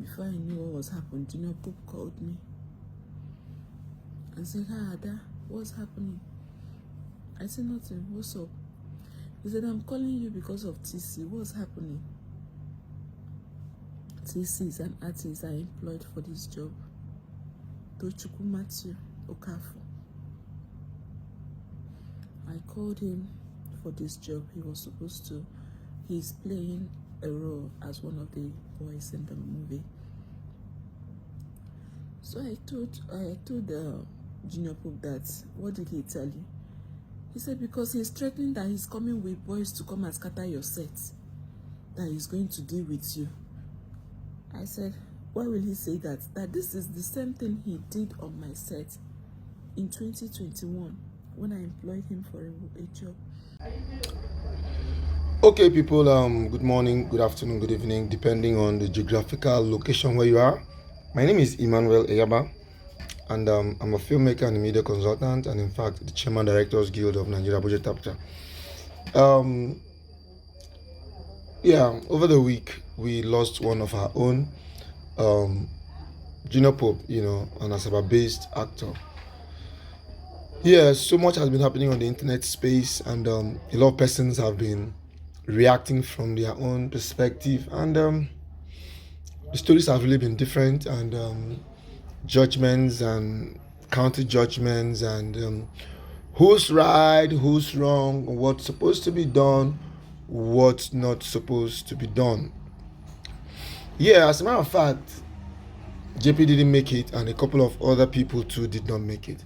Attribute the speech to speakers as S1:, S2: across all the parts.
S1: Before I knew what was happening, Junior Pope called me and said, "Hi, Ada, what's happening?" I said, "Nothing. What's up?" He said, "I'm calling you because of TC. What's happening?" TC is an artist I employed for this job. Tochukwu Matthew Okafor. I called him for this job. He's playing a role as one of the boys in the movie. So I told Junior Pope that, what did he tell you? He said, because he's threatening that he's coming with boys to come and scatter your set, that he's going to deal with you. I said, why will he say that? That this is the same thing he did on my set in 2021 when I employed him for a job.
S2: Okay, people, good morning, good afternoon, good evening, depending on the geographical location where you are. My name is Emmanuel Eyaba, and I'm a filmmaker and a media consultant, and in fact, the Chairman Directors Guild of Nigeria Budget Chapter. Over the week, we lost one of our own, Junior Pope, an Asaba-based actor. Yeah, so much has been happening on the internet space, and a lot of persons have been reacting from their own perspective, and the stories have really been different, and judgments and counter judgments, and who's right, who's wrong, what's supposed to be done, what's not supposed to be done. Yeah, as a matter of fact, JP didn't make it, and a couple of other people too did not make it.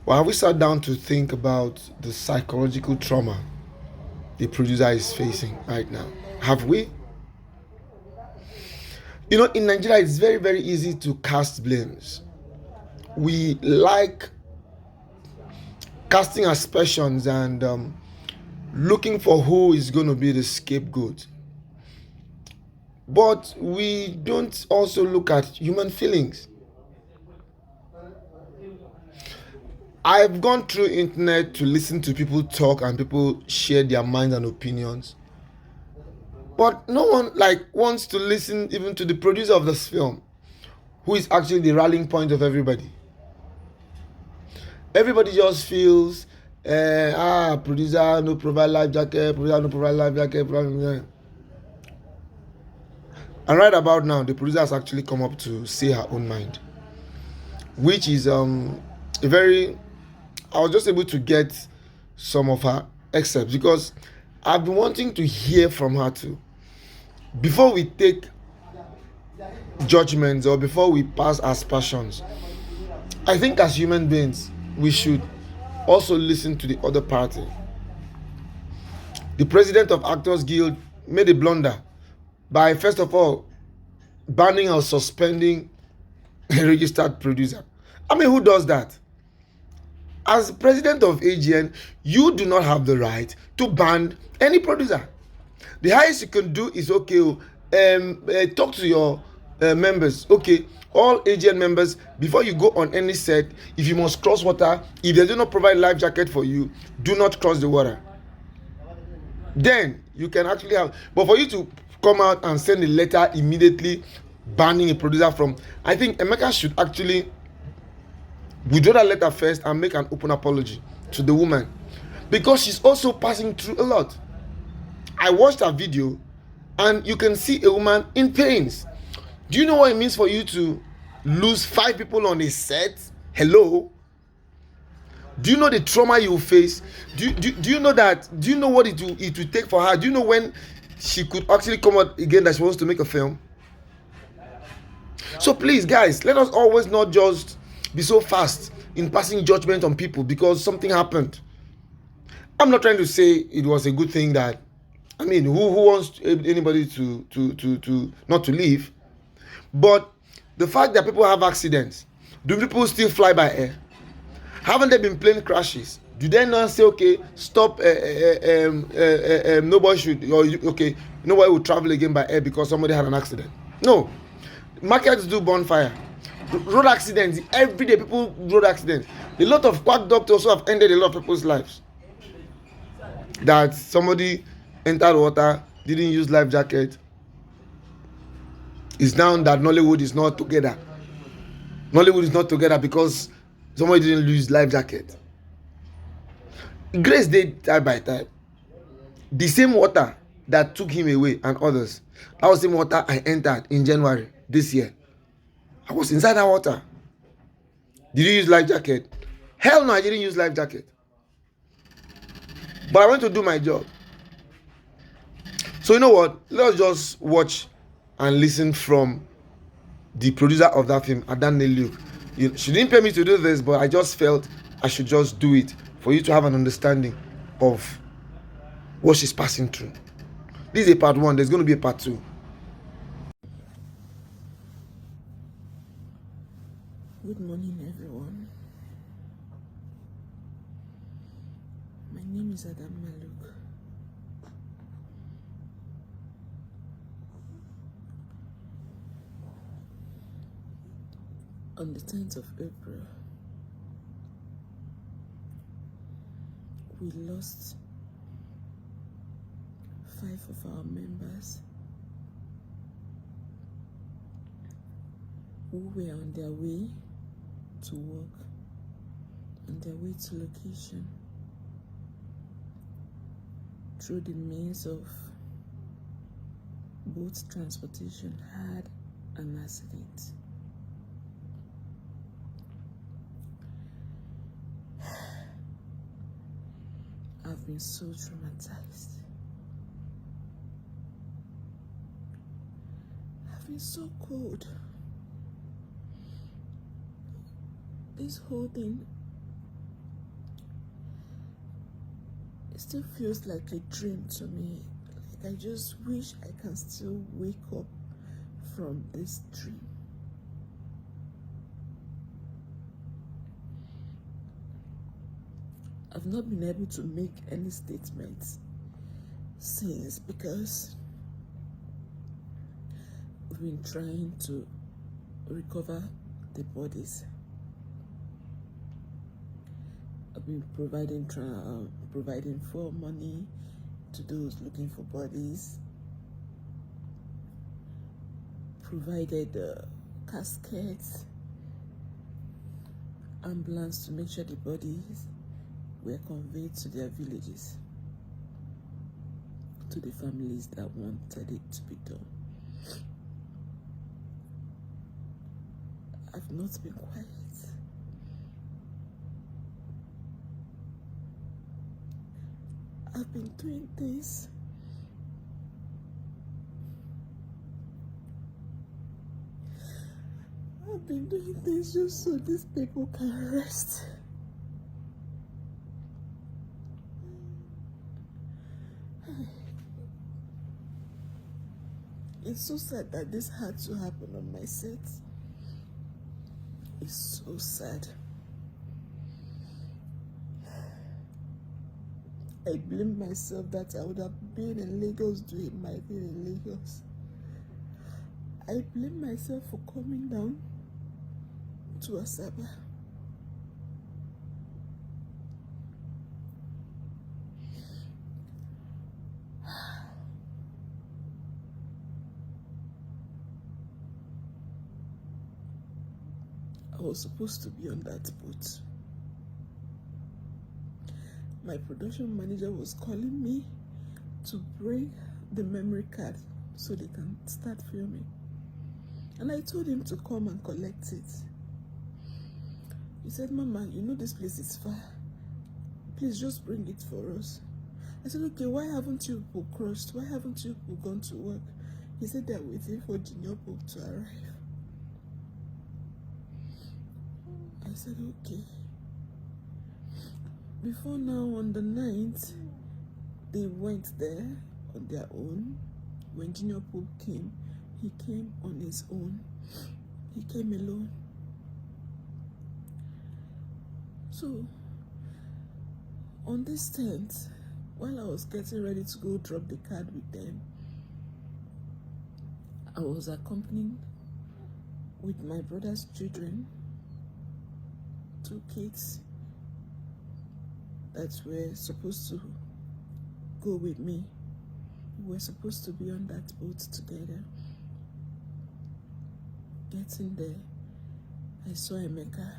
S2: Well, have we sat down to think about the psychological trauma the producer is facing right now? Have we? In Nigeria, it's very, very easy to cast blames. We like casting aspersions and looking for who is going to be the scapegoat. But we don't also look at human feelings. I've gone through internet to listen to people talk and people share their minds and opinions. But no one wants to listen even to the producer of this film, who is actually the rallying point of everybody. Everybody just feels, producer no provide life jacket, producer no provide life jacket. And right about now, the producer has actually come up to say her own mind, which is I was just able to get some of her excerpts because I've been wanting to hear from her too. Before we take judgments or before we pass aspersions, I think as human beings, we should also listen to the other party. The president of Actors Guild made a blunder by, first of all, banning or suspending a registered producer. I mean, who does that? As president of AGN, you do not have the right to ban any producer. The highest you can do is, talk to your members. Okay, all AGN members, before you go on any set, if you must cross water, if they do not provide life jacket for you, do not cross the water. Then you can actually have, but for you to come out and send a letter immediately banning a producer from, I think Emeka should actually withdraw that letter first and make an open apology to the woman, because she's also passing through a lot. I watched her video and you can see a woman in pains. Do you know what it means for you to lose 5 people on a set? Hello? Do you know the trauma you face? Do you know that? Do you know what it will take for her? Do you know when she could actually come out again that she wants to make a film? So please, guys, let us always not just be so fast in passing judgment on people because something happened. I'm not trying to say it was a good thing that, I mean, who wants anybody to not to leave? But the fact that people have accidents, do people still fly by air? Haven't there been plane crashes? Do they not say, okay, stop, nobody should, or okay, nobody will travel again by air because somebody had an accident? No. Markets do bonfire. Road accidents, every day people road accidents. A lot of quack doctors also have ended a lot of people's lives. That somebody entered water, didn't use life jacket, It's now that Nollywood is not together. Nollywood is not together because somebody didn't lose life jacket. Grace did time by time. The same water that took him away and others, that was the same water I entered in January this year. I was inside that water. Did you use life jacket? Hell no, I didn't use life jacket. But I went to do my job. So you know what? Let's just watch and listen from the producer of that film, Adan Luke. She didn't pay me to do this, but I just felt I should just do it for you to have an understanding of what she's passing through. This is a part 1. There's going to be a part 2.
S1: Good morning, everyone. My name is Adam Maluk. On the 10th of April, we lost 5 of our members who were on their way to work, on their way to location, through the means of boat transportation, had an accident. I've been so traumatized. I've been so cold. This whole thing, it still feels like a dream to me. Like I just wish I can still wake up from this dream. I've not been able to make any statements since because we've been trying to recover the bodies. I've been providing for money to those looking for bodies, provided caskets, ambulance to make sure the bodies were conveyed to their villages, to the families that wanted it to be done. I've not been quiet. I've been doing this. I've been doing this just so these people can rest. It's so sad that this had to happen on my set. It's so sad. I blame myself that I would have been in Lagos doing my thing in Lagos. I blame myself for coming down to Asaba. I was supposed to be on that boat. My production manager was calling me to bring the memory card so they can start filming. And I told him to come and collect it. He said, "Mama, you know this place is far. Please just bring it for us." I said, "Okay, why haven't you people crossed? Why haven't you people gone to work?" He said they're waiting for Junior Pope to arrive. I said, "Okay." Before now, on the 9th, they went there on their own. When Junior Pope came, he came on his own. He came alone. So, on this 10th, while I was getting ready to go drop the card with them, I was accompanied with my brother's children, 2 kids that were supposed to go with me. We were supposed to be on that boat together. getting there, I saw Emeka.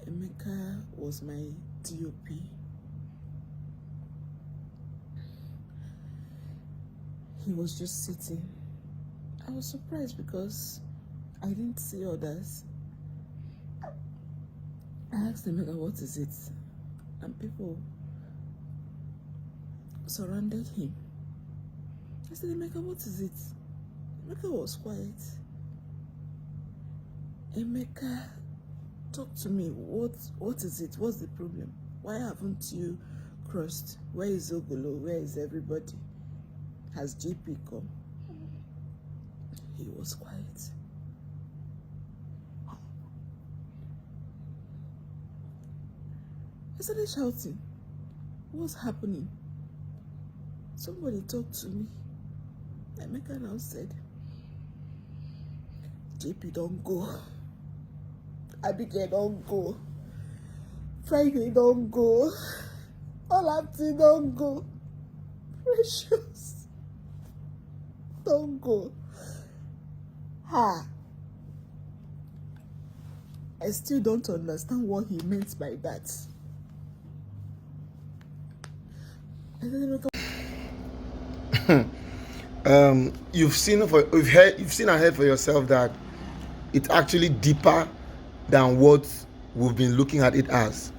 S1: Emeka was my DOP. He was just sitting. I was surprised because I didn't see others. I asked Emeka, what is it? And people surrounded him. I said, Emeka, what is it? Emeka was quiet. Emeka, talk to me. What is it? What's the problem? Why haven't you crossed? Where is Ogolo? Where is everybody? Has JP come? He was quiet. I started shouting. What's happening? Somebody talked to me. Emeka now said, JP, don't go. Abigail, don't go. Friday, don't go. Olapti, don't go. Precious, don't go. Ha! I still don't understand what he meant by that.
S2: You've seen and heard for yourself that it's actually deeper than what we've been looking at it as.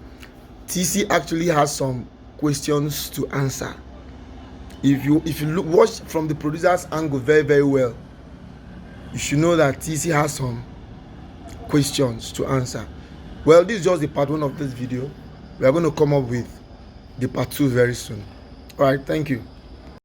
S2: TC actually has some questions to answer. If you watch from the producer's angle very, very well, you should know that TC has some questions to answer. Well, this is just the part 1 of this video. We are going to come up with the part 2 very soon. All right, thank you.